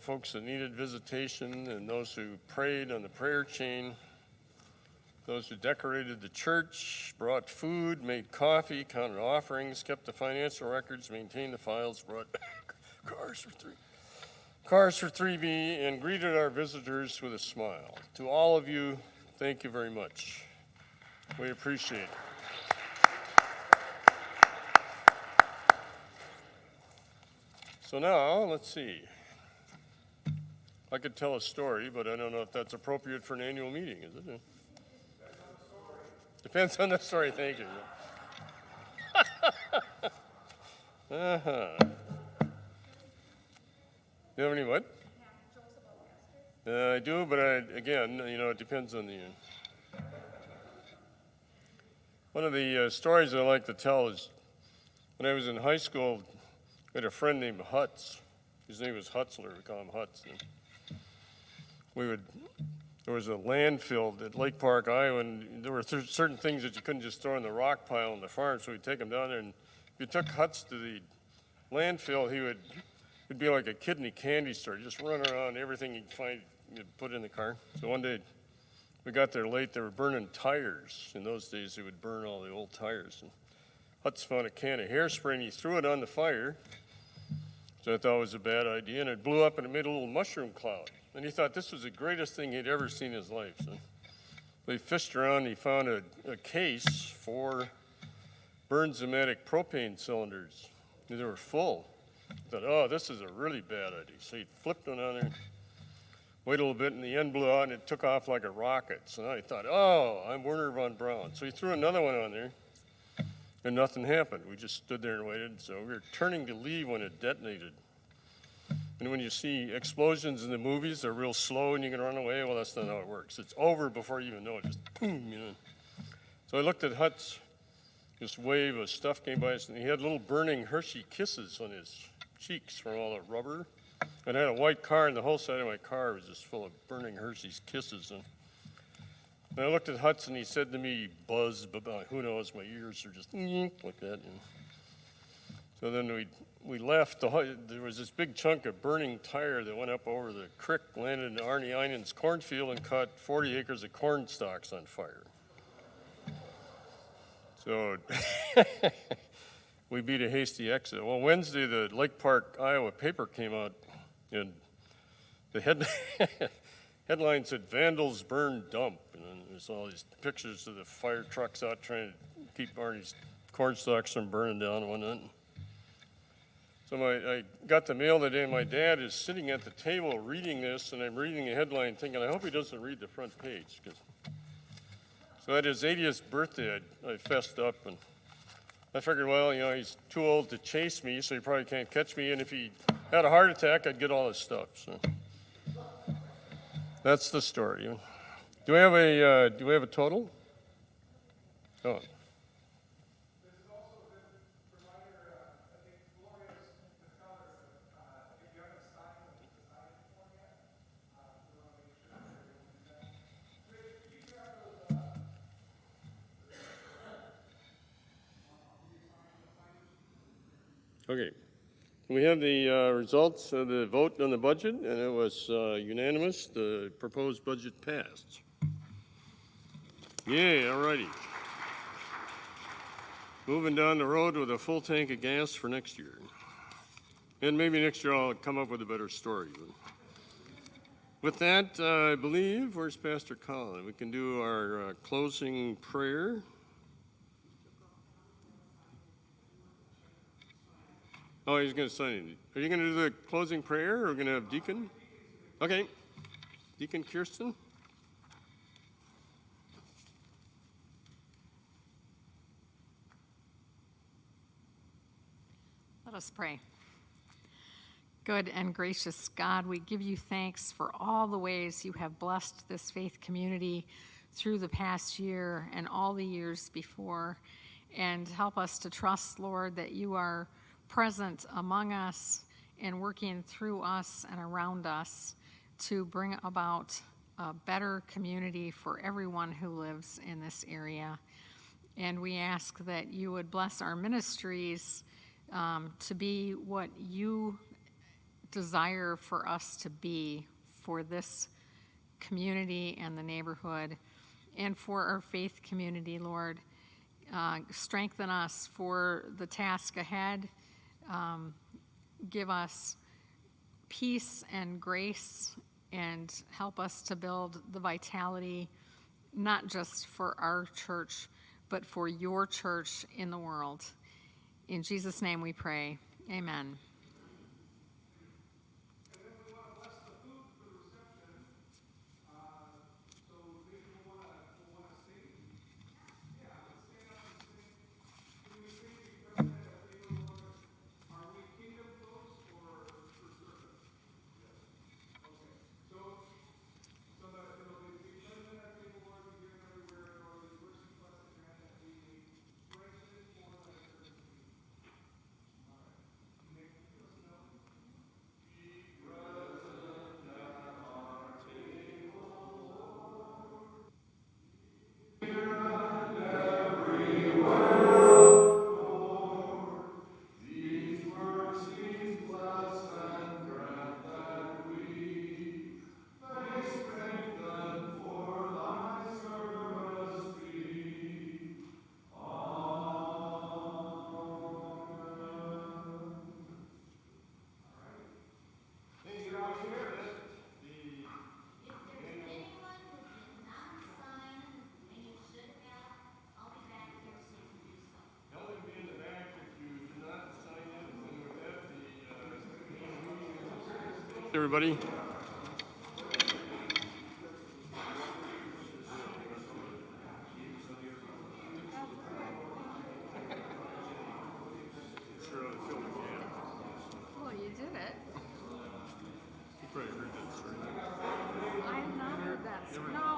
folks that needed visitation, and those who prayed on the prayer chain, those who decorated the church, brought food, made coffee, counted offerings, kept the financial records, maintained the files, brought cars for 3B, and greeted our visitors with a smile. To all of you, thank you very much. We appreciate it. So now, let's see. I could tell a story, but I don't know if that's appropriate for an annual meeting, is it? Depends on the story, thank you. Uh-huh. You have any what? I do, but again, it depends on the. One of the stories I like to tell is when I was in high school, I had a friend named Hutz. His name was Hutzler, we call him Hutz. And there was a landfill at Lake Park, Iowa, and there were certain things that you couldn't just throw in the rock pile on the farm, so we'd take them down there. And if you took Hutz to the landfill, it'd be like a kid in a candy store, just run around, everything he'd find, you'd put in the car. So one day, we got there late, they were burning tires. In those days, they would burn all the old tires. And Hutz found a can of hairspray, and he threw it on the fire, which I thought was a bad idea, and it blew up and it made a little mushroom cloud. And he thought this was the greatest thing he'd ever seen in his life. So he fished around, and he found a case for benzematic propane cylinders. They were full. He thought, oh, this is a really bad idea. So he flipped one on there, waited a little bit, and the end blew out, and it took off like a rocket. So now he thought, oh, I'm Werner von Braun. So he threw another one on there, and nothing happened. We just stood there and waited. So we were turning to leave when it detonated. And when you see explosions in the movies, they're real slow and you can run away. Well, that's not how it works. It's over before you even know it. Just boom, So I looked at Hutz. This wave of stuff came by us, and he had little burning Hershey Kisses on his cheeks from all the rubber. And I had a white car, and the whole side of my car was just full of burning Hershey's Kisses. And I looked at Hutz, and he said to me, buzz, who knows, my ears are just like that. So then we left. There was this big chunk of burning tire that went up over the creek, landed in Arnie Einen's cornfield, and caught 40 acres of corn stalks on fire. So we beat a hasty exit. Well, Wednesday, the Lake Park, Iowa paper came out, and the headline said, "Vandals burn dump." And then there's all these pictures of the fire trucks out trying to keep Arnie's corn stalks from burning down and whatnot. So I got the mail that day, and my dad is sitting at the table reading this, and I'm reading the headline thinking, I hope he doesn't read the front page. So at his 80th birthday, I fessed up, and I figured, well, he's too old to chase me, so he probably can't catch me, and if he had a heart attack, I'd get all his stuff. So that's the story. Do we have a total? Oh. Okay. We have the results of the vote on the budget, and it was unanimous. The proposed budget passed. Yay, all righty. Moving down the road with a full tank of gas for next year. And maybe next year I'll come up with a better story. With that, I believe, where's Pastor Colin? We can do our closing prayer. Oh, he's going to sign it. Are you going to do the closing prayer, or are we going to have Deacon? Okay. Deacon Kirsten? Let us pray. Good and gracious God, we give you thanks for all the ways you have blessed this faith community through the past year and all the years before. And help us to trust, Lord, that you are present among us and working through us and around us to bring about a better community for everyone who lives in this area. And we ask that you would bless our ministries to be what you desire for us to be for this community and the neighborhood, and for our faith community, Lord. Strengthen us for the task ahead. Give us peace and grace, and help us to build the vitality, not just for our church, but for your church in the world. In Jesus' name we pray. Amen. Everybody? Well, you did it. I have not heard that. No,